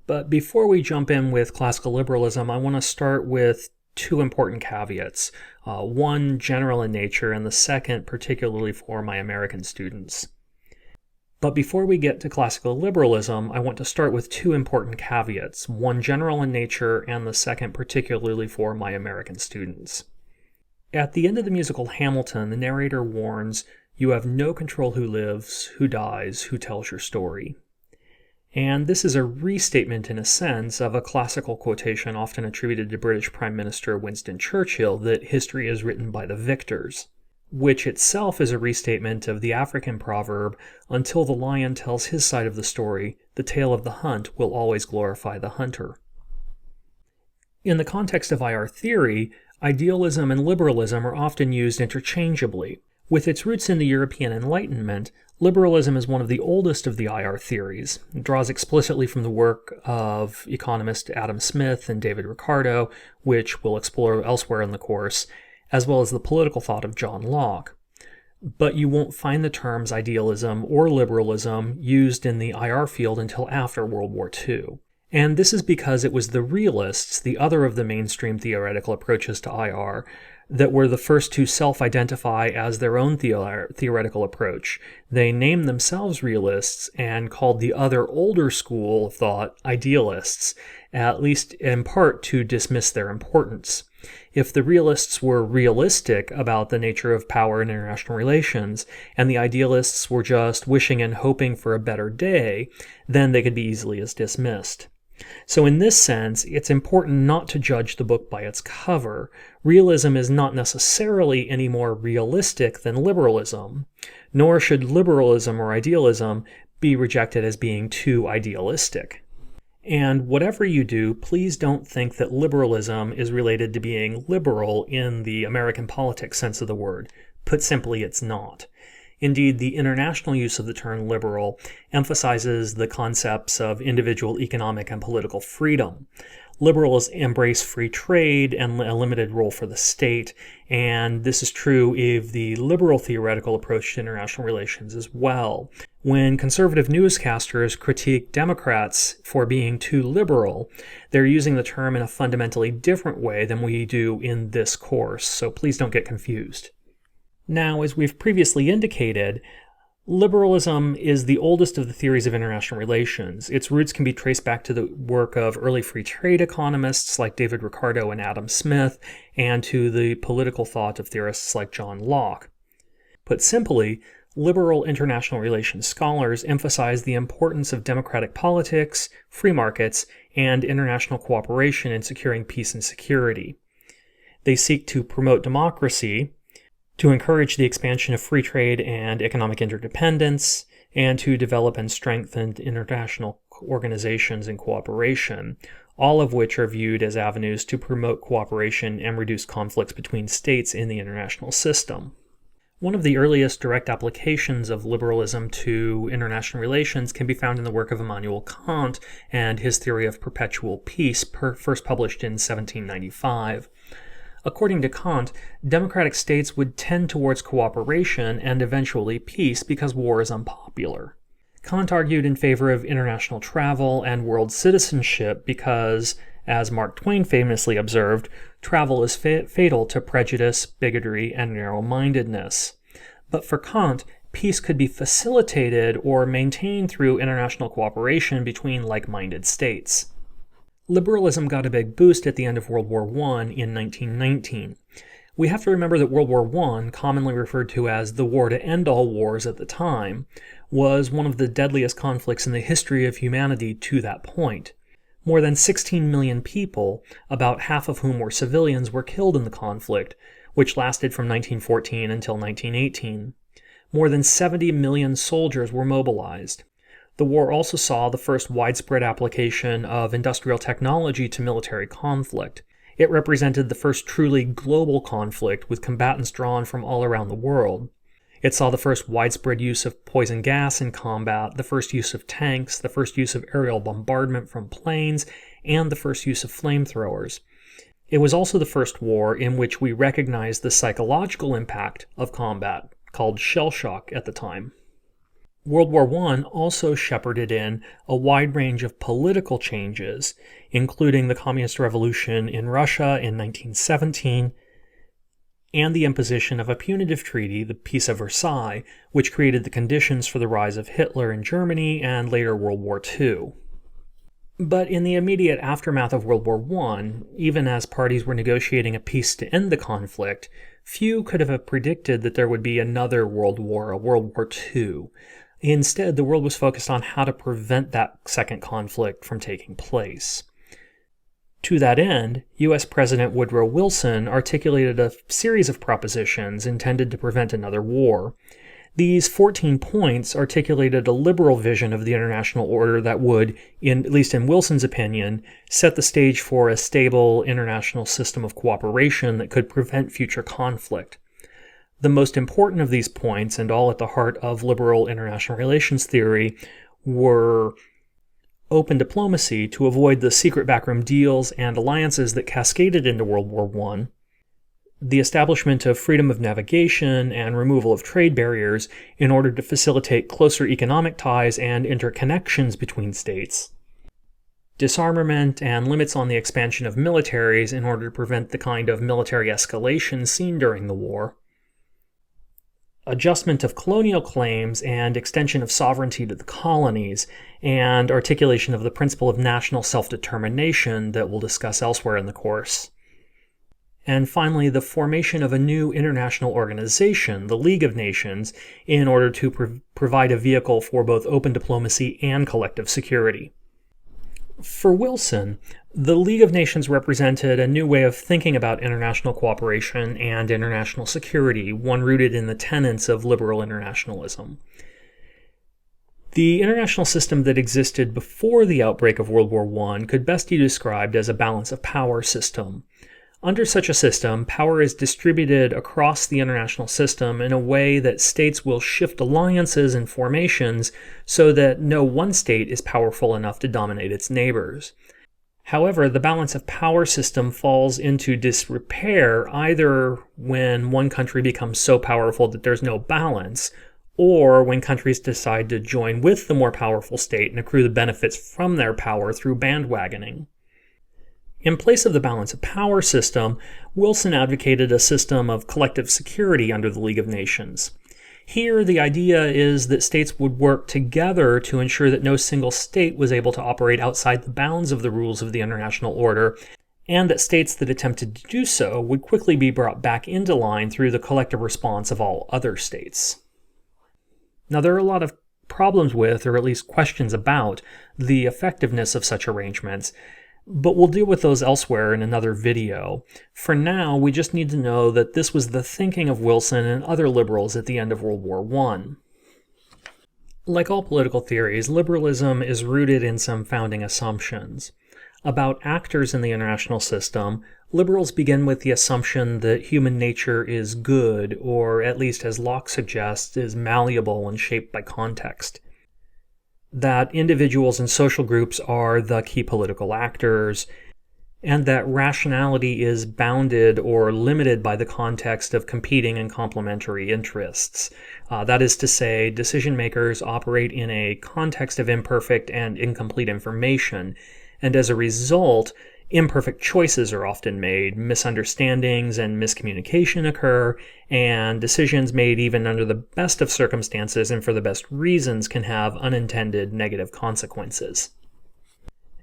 But before we jump in with classical liberalism, I want to start with two important caveats. One general in nature, and the second particularly for my American students. But before we get to classical liberalism, I want to start with two important caveats, one general in nature and the second particularly for my American students. At the end of the musical Hamilton, the narrator warns, "You have no control who lives, who dies, who tells your story." And this is a restatement, in a sense, of a classical quotation often attributed to British Prime Minister Winston Churchill that history is written by the victors, which itself is a restatement of the African proverb, "Until the lion tells his side of the story, the tale of the hunt will always glorify the hunter." In the context of IR theory, idealism and liberalism are often used interchangeably. With its roots in the European Enlightenment, liberalism is one of the oldest of the IR theories. It draws explicitly from the work of economist Adam Smith and David Ricardo, which we'll explore elsewhere in the course, as well as the political thought of John Locke. But you won't find the terms idealism or liberalism used in the IR field until after World War II. And this is because it was the realists, the other of the mainstream theoretical approaches to IR, that were the first to self-identify as their own theoretical approach. They named themselves realists and called the other older school of thought idealists, at least in part to dismiss their importance. If the realists were realistic about the nature of power in international relations, and the idealists were just wishing and hoping for a better day, then they could be easily as dismissed. So in this sense, it's important not to judge the book by its cover. Realism is not necessarily any more realistic than liberalism, nor should liberalism or idealism be rejected as being too idealistic. And whatever you do, please don't think that liberalism is related to being liberal in the American politics sense of the word. Put simply, it's not. Indeed, the international use of the term liberal emphasizes the concepts of individual economic and political freedom. Liberals embrace free trade and a limited role for the state, and this is true of the liberal theoretical approach to international relations as well. When conservative newscasters critique Democrats for being too liberal, they're using the term in a fundamentally different way than we do in this course, so please don't get confused. Now, as we've previously indicated, liberalism is the oldest of the theories of international relations. Its roots can be traced back to the work of early free trade economists like David Ricardo and Adam Smith, and to the political thought of theorists like John Locke. Put simply, liberal international relations scholars emphasize the importance of democratic politics, free markets, and international cooperation in securing peace and security. They seek to promote democracy, to encourage the expansion of free trade and economic interdependence, and to develop and strengthen international organizations and cooperation, all of which are viewed as avenues to promote cooperation and reduce conflicts between states in the international system. One of the earliest direct applications of liberalism to international relations can be found in the work of Immanuel Kant and his theory of perpetual peace, first published in 1795. According to Kant, democratic states would tend towards cooperation and eventually peace because war is unpopular. Kant argued in favor of international travel and world citizenship because, as Mark Twain famously observed, travel is fatal to prejudice, bigotry, and narrow-mindedness. But for Kant, peace could be facilitated or maintained through international cooperation between like-minded states. Liberalism got a big boost at the end of World War I in 1919. We have to remember that World War I, commonly referred to as the war to end all wars at the time, was one of the deadliest conflicts in the history of humanity to that point. More than 16 million people, about half of whom were civilians, were killed in the conflict, which lasted from 1914 until 1918. More than 70 million soldiers were mobilized. The war also saw the first widespread application of industrial technology to military conflict. It represented the first truly global conflict with combatants drawn from all around the world. It saw the first widespread use of poison gas in combat, the first use of tanks, the first use of aerial bombardment from planes, and the first use of flamethrowers. It was also the first war in which we recognized the psychological impact of combat, called shell shock at the time. World War I also shepherded in a wide range of political changes, including the Communist Revolution in Russia in 1917 and the imposition of a punitive treaty, the Peace of Versailles, which created the conditions for the rise of Hitler in Germany and later World War II. But in the immediate aftermath of World War I, even as parties were negotiating a peace to end the conflict, few could have predicted that there would be another World War, a World War II. Instead, the world was focused on how to prevent that second conflict from taking place. To that end, U.S. President Woodrow Wilson articulated a series of propositions intended to prevent another war. These 14 points articulated a liberal vision of the international order that would, at least in Wilson's opinion, set the stage for a stable international system of cooperation that could prevent future conflict. The most important of these points, and all at the heart of liberal international relations theory, were open diplomacy to avoid the secret backroom deals and alliances that cascaded into World War I, the establishment of freedom of navigation and removal of trade barriers in order to facilitate closer economic ties and interconnections between states, disarmament and limits on the expansion of militaries in order to prevent the kind of military escalation seen during the war, adjustment of colonial claims and extension of sovereignty to the colonies, and articulation of the principle of national self-determination that we'll discuss elsewhere in the course. And finally, the formation of a new international organization, the League of Nations, in order to provide a vehicle for both open diplomacy and collective security. For Wilson, the League of Nations represented a new way of thinking about international cooperation and international security, one rooted in the tenets of liberal internationalism. The international system that existed before the outbreak of World War I could best be described as a balance of power system. Under such a system, power is distributed across the international system in a way that states will shift alliances and formations so that no one state is powerful enough to dominate its neighbors. However, the balance of power system falls into disrepair either when one country becomes so powerful that there's no balance, or when countries decide to join with the more powerful state and accrue the benefits from their power through bandwagoning. In place of the balance of power system, Wilson advocated a system of collective security under the League of Nations. Here, the idea is that states would work together to ensure that no single state was able to operate outside the bounds of the rules of the international order, and that states that attempted to do so would quickly be brought back into line through the collective response of all other states. Now, there are a lot of problems with, or at least questions about, the effectiveness of such arrangements, but we'll deal with those elsewhere in another video. For now, we just need to know that this was the thinking of Wilson and other liberals at the end of World War I. Like all political theories, liberalism is rooted in some founding assumptions. About actors in the international system, liberals begin with the assumption that human nature is good, or at least as Locke suggests, is malleable and shaped by context. That individuals and social groups are the key political actors, and that rationality is bounded or limited by the context of competing and complementary interests. That is to say, decision makers operate in a context of imperfect and incomplete information, and as a result, imperfect choices are often made, misunderstandings and miscommunication occur, and decisions made even under the best of circumstances and for the best reasons can have unintended negative consequences.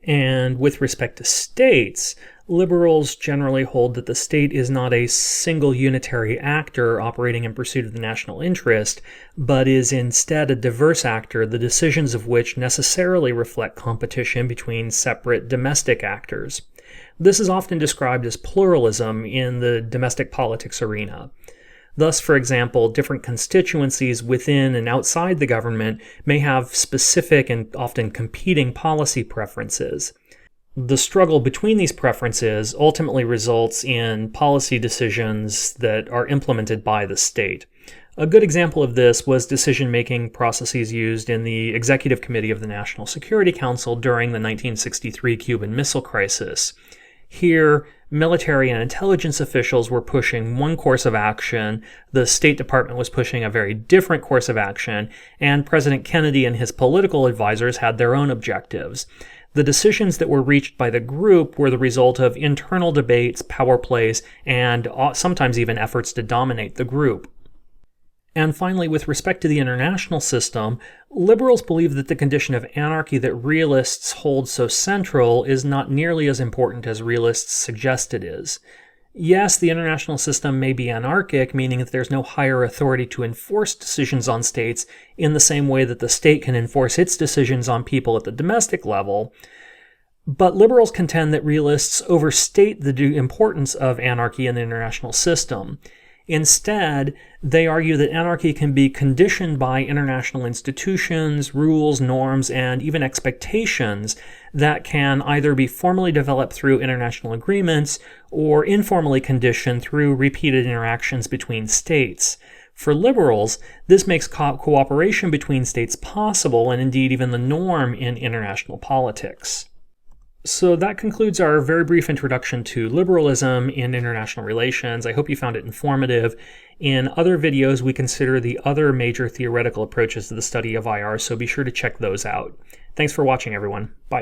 And with respect to states, liberals generally hold that the state is not a single unitary actor operating in pursuit of the national interest, but is instead a diverse actor, the decisions of which necessarily reflect competition between separate domestic actors. This is often described as pluralism in the domestic politics arena. Thus, for example, different constituencies within and outside the government may have specific and often competing policy preferences. The struggle between these preferences ultimately results in policy decisions that are implemented by the state. A good example of this was decision-making processes used in the Executive Committee of the National Security Council during the 1963 Cuban Missile Crisis. Here, Military and intelligence officials were pushing one course of action, the State Department was pushing a very different course of action, and President Kennedy and his political advisors had their own objectives. The decisions that were reached by the group were the result of internal debates, power plays, and sometimes even efforts to dominate the group. And finally, with respect to the international system, liberals believe that the condition of anarchy that realists hold so central is not nearly as important as realists suggest it is. Yes, the international system may be anarchic, meaning that there's no higher authority to enforce decisions on states in the same way that the state can enforce its decisions on people at the domestic level. But liberals contend that realists overstate the importance of anarchy in the international system. Instead, they argue that anarchy can be conditioned by international institutions, rules, norms, and even expectations that can either be formally developed through international agreements or informally conditioned through repeated interactions between states. For liberals, this makes cooperation between states possible and indeed even the norm in international politics. So that concludes our very brief introduction to liberalism in international relations. I hope you found it informative. In other videos, we consider the other major theoretical approaches to the study of IR, so be sure to check those out. Thanks for watching, everyone. Bye.